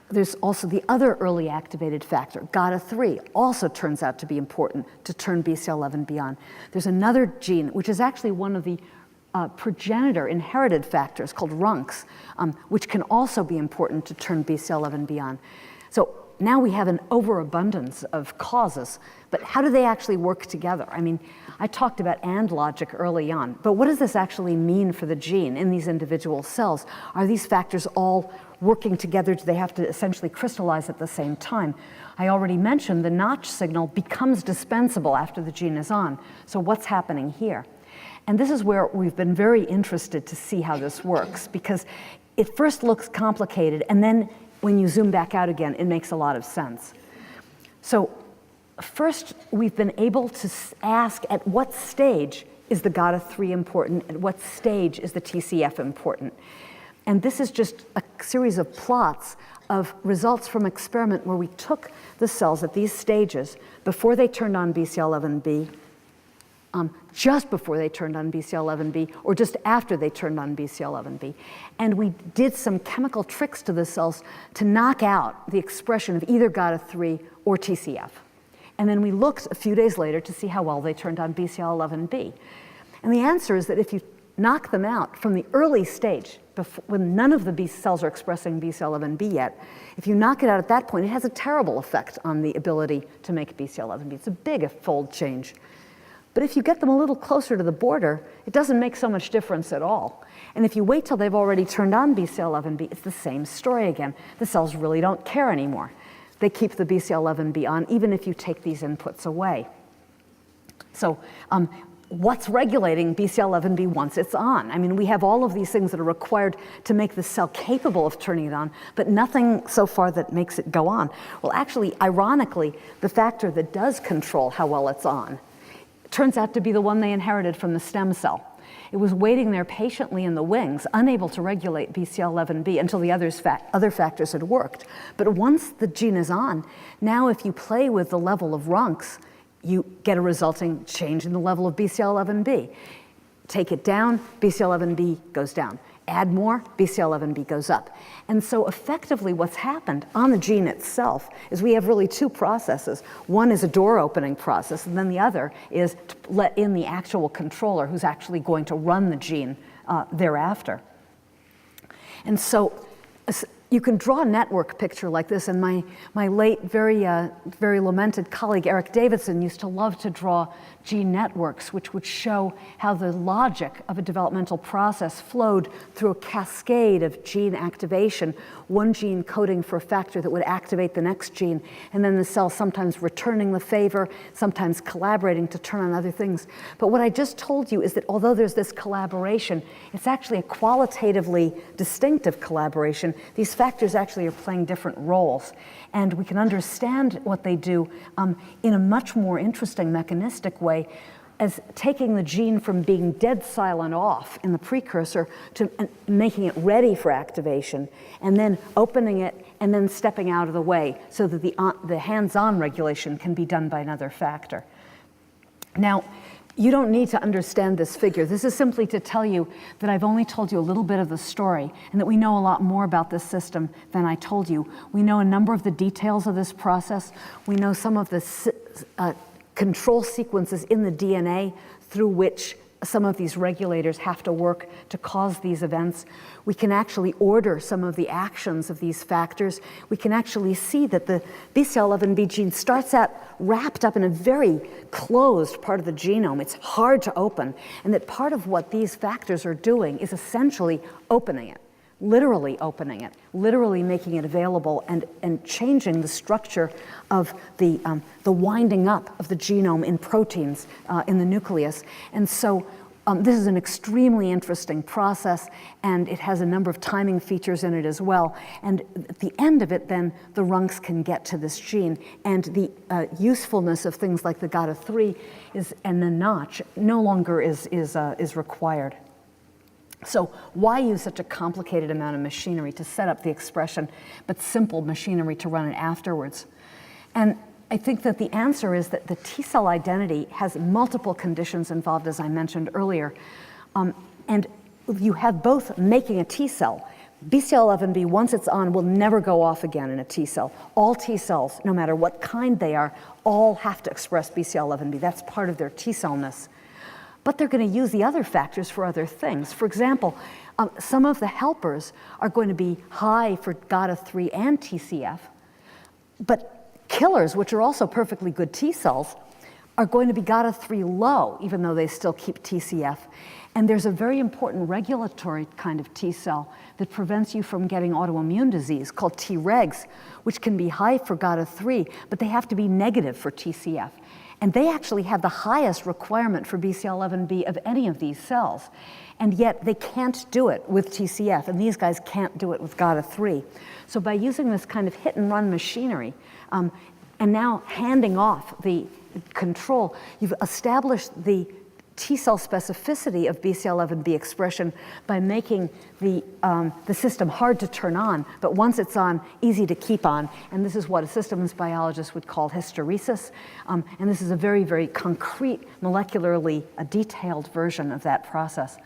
There's also the other early activated factor, GATA3, also turns out to be important to turn BCL11B on. There's another gene, which is actually one of the progenitor inherited factors called RUNX, which can also be important to turn BCL11B on. So now we have an overabundance of causes, but how do they actually work together? I mean, I talked about AND logic early on, but what does this actually mean for the gene in these individual cells? Are these factors all working together? Do they have to essentially crystallize at the same time? I already mentioned the notch signal becomes dispensable after the gene is on. So what's happening here? And this is where we've been very interested to see how this works, because it first looks complicated, and then when you zoom back out again, it makes a lot of sense. So first, we've been able to ask at what stage is the GATA3 important, at what stage is the TCF important. And this is just a series of plots of results from experiment where we took the cells at these stages before they turned on BCL11B, just before they turned on BCL11B, or just after they turned on BCL11B. And we did some chemical tricks to the cells to knock out the expression of either GATA3 or TCF. And then we looked a few days later to see how well they turned on BCL11B. And the answer is that if you knock them out from the early stage, when none of the B cells are expressing BCL11B yet, if you knock it out at that point, it has a terrible effect on the ability to make BCL11B. It's a big fold change. But if you get them a little closer to the border, it doesn't make so much difference at all. And if you wait till they've already turned on BCL11B, it's the same story again. The cells really don't care anymore. They keep the BCL11B on even if you take these inputs away. So what's regulating BCL11B once it's on? I mean, we have all of these things that are required to make the cell capable of turning it on, but nothing so far that makes it go on. Well, actually, ironically, the factor that does control how well it's on turns out to be the one they inherited from the stem cell. It was waiting there patiently in the wings, unable to regulate BCL11B until the other factors had worked. But once the gene is on, now if you play with the level of RUNX, you get a resulting change in the level of BCL11B. Take it down, BCL11B goes down. Add more, BCL11B goes up. And so effectively what's happened on the gene itself is we have really 2 processes. One is a door opening process, and then the other is to let in the actual controller who's actually going to run the gene thereafter. And so you can draw a network picture like this, and my late, very lamented colleague Eric Davidson used to love to draw gene networks, which would show how the logic of a developmental process flowed through a cascade of gene activation, one gene coding for a factor that would activate the next gene, and then the cell sometimes returning the favor, sometimes collaborating to turn on other things. But what I just told you is that although there's this collaboration, it's actually a qualitatively distinctive collaboration. These factors actually are playing different roles, and we can understand what they do in a much more interesting mechanistic way, as taking the gene from being dead silent off in the precursor to making it ready for activation, and then opening it and then stepping out of the way so that the hands-on regulation can be done by another factor. Now, you don't need to understand this figure. This is simply to tell you that I've only told you a little bit of the story and that we know a lot more about this system than I told you. We know a number of the details of this process. We know some of the control sequences in the DNA through which some of these regulators have to work to cause these events. We can actually order some of the actions of these factors. We can actually see that the BCL11B gene starts out wrapped up in a very closed part of the genome. It's hard to open, and that part of what these factors are doing is essentially opening it. literally opening it, literally making it available and changing the structure of the winding up of the genome in proteins in the nucleus. And so this is an extremely interesting process, and it has a number of timing features in it as well. And at the end of it, then, the runcs can get to this gene, and the usefulness of things like the GATA3 and the notch no longer is required. So why use such a complicated amount of machinery to set up the expression, but simple machinery to run it afterwards? And I think that the answer is that the T-cell identity has multiple conditions involved, as I mentioned earlier. And you have both making a T-cell. BCL11B, once it's on, will never go off again in a T-cell. All T-cells, no matter what kind they are, all have to express BCL11B. That's part of their T-cellness. But they're going to use the other factors for other things. For example, some of the helpers are going to be high for GATA3 and TCF, but killers, which are also perfectly good T cells, are going to be GATA3 low, even though they still keep TCF. And there's a very important regulatory kind of T cell that prevents you from getting autoimmune disease called Tregs, which can be high for GATA3, but they have to be negative for TCF. And they actually have the highest requirement for BCL11B of any of these cells. And yet they can't do it with TCF, and these guys can't do it with GATA3. So by using this kind of hit and run machinery, and now handing off the control, you've established the T-cell specificity of BCL11B expression by making the system hard to turn on, but once it's on, easy to keep on. And this is what a systems biologist would call hysteresis. And this is a very, very concrete, molecularly detailed version of that process.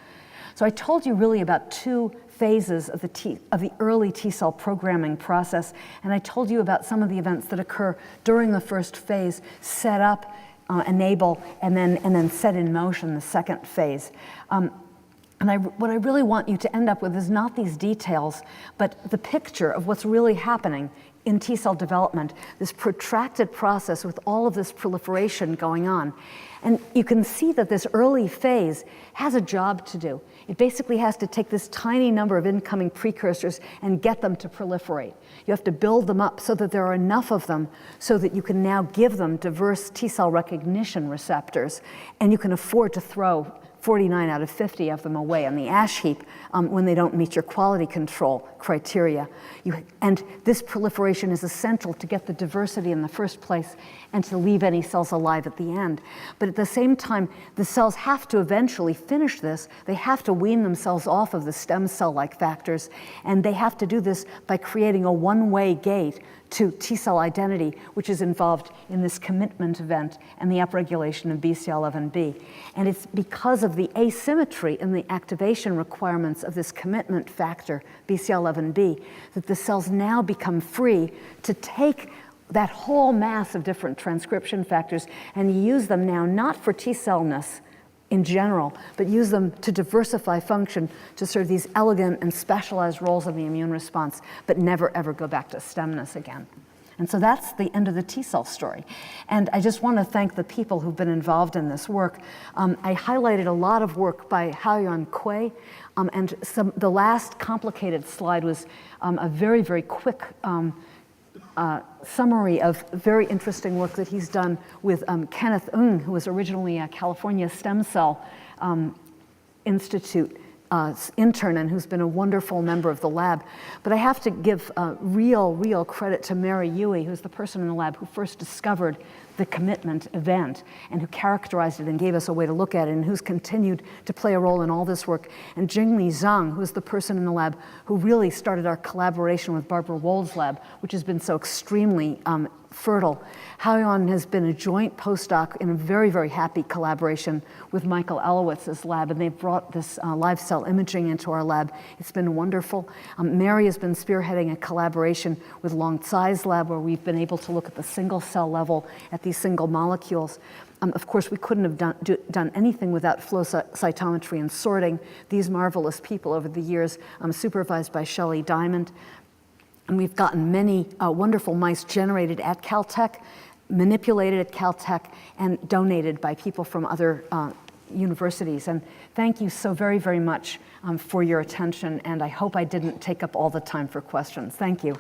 So I told you really about two phases of the early T-cell programming process, and I told you about some of the events that occur during the first phase, set up, enable, and then set in motion the second phase. What I really want you to end up with is not these details, but the picture of what's really happening in T-cell development, this protracted process with all of this proliferation going on. And you can see that this early phase has a job to do. It basically has to take this tiny number of incoming precursors and get them to proliferate. You have to build them up so that there are enough of them so that you can now give them diverse T-cell recognition receptors, and you can afford to throw 49 out of 50 of them away on the ash heap when they don't meet your quality control criteria. And this proliferation is essential to get the diversity in the first place and to leave any cells alive at the end. But at the same time, the cells have to eventually finish this. They have to wean themselves off of the stem cell-like factors, and they have to do this by creating a one-way gate to T-cell identity, which is involved in this commitment event and the upregulation of BCL11B. And it's because of the asymmetry in the activation requirements of this commitment factor, BCL11B, that the cells now become free to take that whole mass of different transcription factors and use them now not for T-cellness in general, but use them to diversify function to serve these elegant and specialized roles in the immune response, but never ever go back to stemness again. And so that's the end of the T-cell story. And I just want to thank the people who've been involved in this work. I highlighted a lot of work by Haoyuan Cui, and the last complicated slide was a very, very quick summary of very interesting work that he's done with Kenneth Ng, who was originally a California Stem Cell Institute intern and who's been a wonderful member of the lab. But I have to give real credit to Mary Yui, who's the person in the lab who first discovered the commitment event and who characterized it and gave us a way to look at it and who's continued to play a role in all this work. And Jingli Zhang, who's the person in the lab who really started our collaboration with Barbara Wold's lab, which has been so extremely fertile. Haoyuan has been a joint postdoc in a very, very happy collaboration with Michael Elowitz's lab, and they've brought this live cell imaging into our lab. It's been wonderful. Mary has been spearheading a collaboration with Long Tsai's lab, where we've been able to look at the single cell level at these single molecules. Of course, we couldn't have done anything without flow cytometry and sorting. These marvelous people over the years, supervised by Shelley Diamond. And we've gotten many wonderful mice generated at Caltech, manipulated at Caltech, and donated by people from other universities. And thank you so very, very much for your attention, and I hope I didn't take up all the time for questions. Thank you.